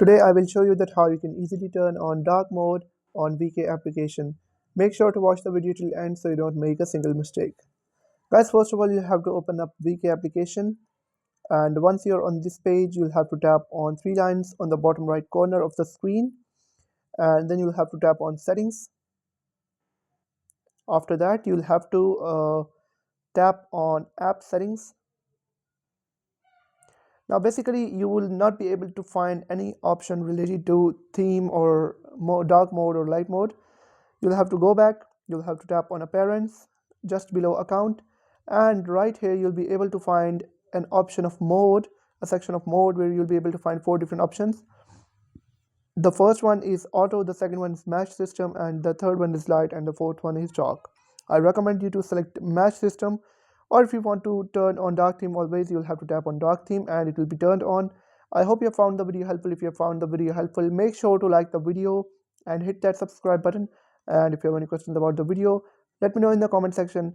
Today I will show you that how you can easily turn on dark mode on VK application. Make sure to watch the video till end so you don't make a single mistake. Guys, first of all you have to open up VK application, and once you're on this page you'll have to tap on three lines on the bottom right corner of the screen, and then you'll have to tap on settings. After that you'll have to tap on app settings. Now basically you will not be able to find any option related to theme or dark mode or light mode. You'll have to go back, you'll have to tap on appearance just below account, and right here you'll be able to find an option of mode, a section of mode where you'll be able to find four different options. The first one is auto, the second one is match system, and the third one is light, and the fourth one is dark. I recommend you to select match system, or if you want to turn on dark theme always, you'll have to tap on dark theme and it will be turned on. I hope you have found the video helpful. If you have found the video helpful, make sure to like the video and hit that subscribe button. And if you have any questions about the video, let me know in the comment section.